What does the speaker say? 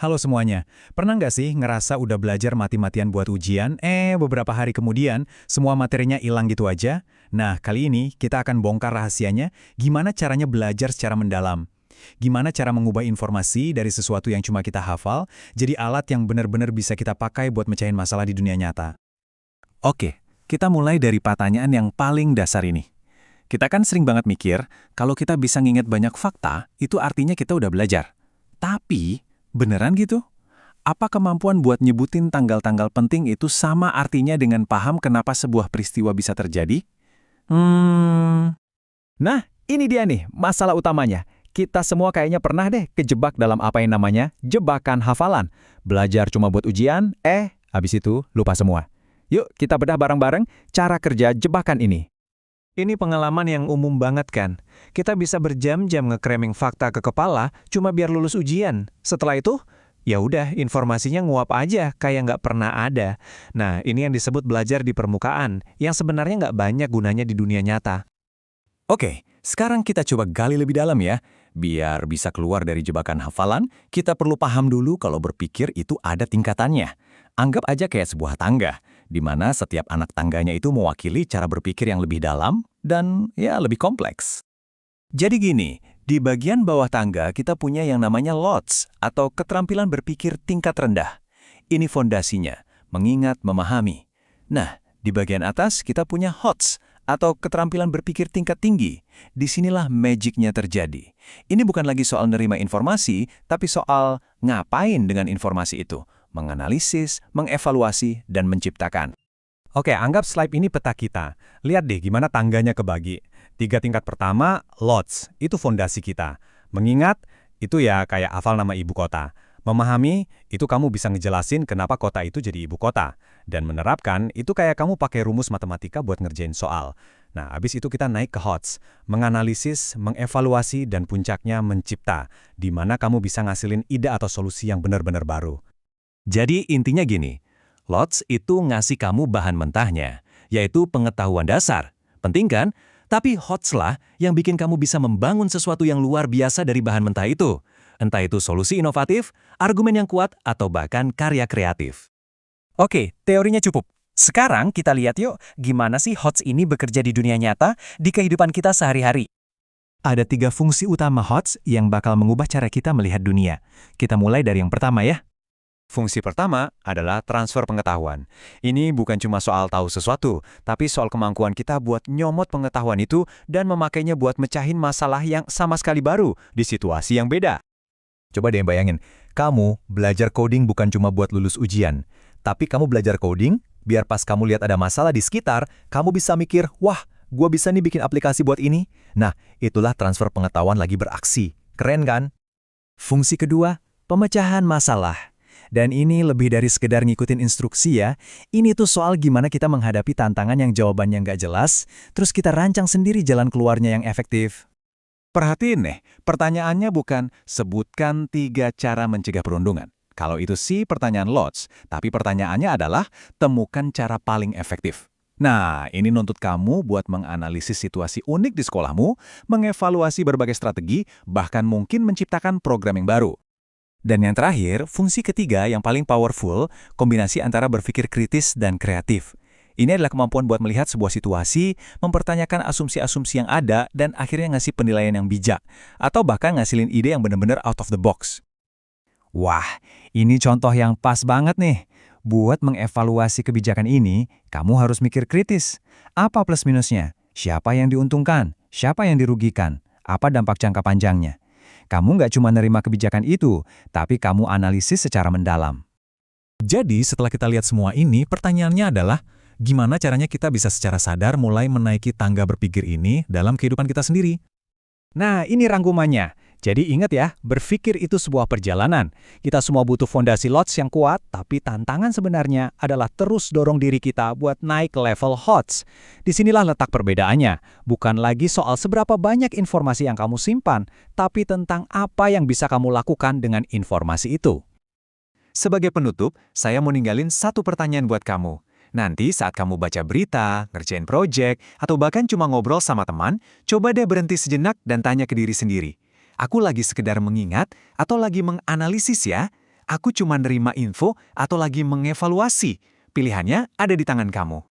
Halo semuanya, pernah nggak sih ngerasa udah belajar mati-matian buat ujian, beberapa hari kemudian semua materinya hilang gitu aja? Nah, kali ini kita akan bongkar rahasianya, gimana caranya belajar secara mendalam. Gimana cara mengubah informasi dari sesuatu yang cuma kita hafal, jadi alat yang benar-benar bisa kita pakai buat mecahin masalah di dunia nyata. Oke, kita mulai dari pertanyaan yang paling dasar ini. Kita kan sering banget mikir, kalau kita bisa nginget banyak fakta, itu artinya kita udah belajar. Tapi, beneran gitu? Apa kemampuan buat nyebutin tanggal-tanggal penting itu sama artinya dengan paham kenapa sebuah peristiwa bisa terjadi? Hmm, Nah, ini dia nih masalah utamanya. Kita semua kayaknya pernah deh kejebak dalam apa yang namanya jebakan hafalan. Belajar cuma buat ujian, habis itu lupa semua. Yuk kita bedah bareng-bareng cara kerja jebakan ini. Ini pengalaman yang umum banget kan? Kita bisa berjam-jam nge-cramming fakta ke kepala cuma biar lulus ujian. Setelah itu, ya udah informasinya nguap aja kayak nggak pernah ada. Nah, ini yang disebut belajar di permukaan, yang sebenarnya nggak banyak gunanya di dunia nyata. Oke, sekarang kita coba gali lebih dalam ya. Biar bisa keluar dari jebakan hafalan, kita perlu paham dulu kalau berpikir itu ada tingkatannya. Anggap aja kayak sebuah tangga, di mana setiap anak tangganya itu mewakili cara berpikir yang lebih dalam dan ya lebih kompleks. Jadi gini, di bagian bawah tangga kita punya yang namanya LOTS atau keterampilan berpikir tingkat rendah. Ini fondasinya, mengingat, memahami. Nah, di bagian atas kita punya HOTS atau keterampilan berpikir tingkat tinggi. Disinilah magicnya terjadi. Ini bukan lagi soal nerima informasi, tapi soal ngapain dengan informasi itu. Menganalisis, mengevaluasi, dan menciptakan. Oke, anggap slide ini peta kita. Lihat deh gimana tangganya kebagi. 3 tingkat pertama, LOTS, itu fondasi kita. Mengingat, itu ya kayak hafal nama ibu kota. Memahami, itu kamu bisa ngejelasin kenapa kota itu jadi ibu kota. Dan menerapkan, itu kayak kamu pakai rumus matematika buat ngerjain soal. Nah, habis itu kita naik ke HOTS. Menganalisis, mengevaluasi, dan puncaknya mencipta. Di mana kamu bisa ngasilin ide atau solusi yang benar-benar baru. Jadi intinya gini, LOTS itu ngasih kamu bahan mentahnya, yaitu pengetahuan dasar. Penting kan? Tapi HOTS lah yang bikin kamu bisa membangun sesuatu yang luar biasa dari bahan mentah itu. Entah itu solusi inovatif, argumen yang kuat, atau bahkan karya kreatif. Oke, teorinya cukup. Sekarang kita lihat yuk gimana sih HOTS ini bekerja di dunia nyata, di kehidupan kita sehari-hari. Ada 3 fungsi utama HOTS yang bakal mengubah cara kita melihat dunia. Kita mulai dari yang pertama ya. Fungsi pertama adalah transfer pengetahuan. Ini bukan cuma soal tahu sesuatu, tapi soal kemampuan kita buat nyomot pengetahuan itu dan memakainya buat mecahin masalah yang sama sekali baru di situasi yang beda. Coba deh bayangin, kamu belajar coding bukan cuma buat lulus ujian, tapi kamu belajar coding biar pas kamu lihat ada masalah di sekitar, kamu bisa mikir, wah, gua bisa nih bikin aplikasi buat ini. Nah, itulah transfer pengetahuan lagi beraksi. Keren kan? Fungsi kedua, pemecahan masalah. Dan ini lebih dari sekedar ngikutin instruksi ya. Ini tuh soal gimana kita menghadapi tantangan yang jawabannya nggak jelas, terus kita rancang sendiri jalan keluarnya yang efektif. Perhatiin nih, pertanyaannya bukan sebutkan 3 cara mencegah perundungan. Kalau itu sih pertanyaan LOTS, tapi pertanyaannya adalah temukan cara paling efektif. Nah, ini nuntut kamu buat menganalisis situasi unik di sekolahmu, mengevaluasi berbagai strategi, bahkan mungkin menciptakan program yang baru. Dan yang terakhir, fungsi ketiga yang paling powerful, kombinasi antara berpikir kritis dan kreatif. Ini adalah kemampuan buat melihat sebuah situasi, mempertanyakan asumsi-asumsi yang ada, dan akhirnya ngasih penilaian yang bijak, atau bahkan ngasilin ide yang benar-benar out of the box. Wah, ini contoh yang pas banget nih. Buat mengevaluasi kebijakan ini, kamu harus mikir kritis. Apa plus minusnya? Siapa yang diuntungkan? Siapa yang dirugikan? Apa dampak jangka panjangnya? Kamu nggak cuma nerima kebijakan itu, tapi kamu analisis secara mendalam. Jadi setelah kita lihat semua ini, pertanyaannya adalah, gimana caranya kita bisa secara sadar mulai menaiki tangga berpikir ini dalam kehidupan kita sendiri? Nah, ini rangkumannya. Jadi ingat ya, berpikir itu sebuah perjalanan. Kita semua butuh fondasi LOTS yang kuat, tapi tantangan sebenarnya adalah terus dorong diri kita buat naik level HOTS. Disinilah letak perbedaannya. Bukan lagi soal seberapa banyak informasi yang kamu simpan, tapi tentang apa yang bisa kamu lakukan dengan informasi itu. Sebagai penutup, saya mau ninggalin satu pertanyaan buat kamu. Nanti saat kamu baca berita, ngerjain proyek, atau bahkan cuma ngobrol sama teman, coba deh berhenti sejenak dan tanya ke diri sendiri. Aku lagi sekedar mengingat atau lagi menganalisis ya? aku cuma nerima info atau lagi mengevaluasi? Pilihannya ada di tangan kamu.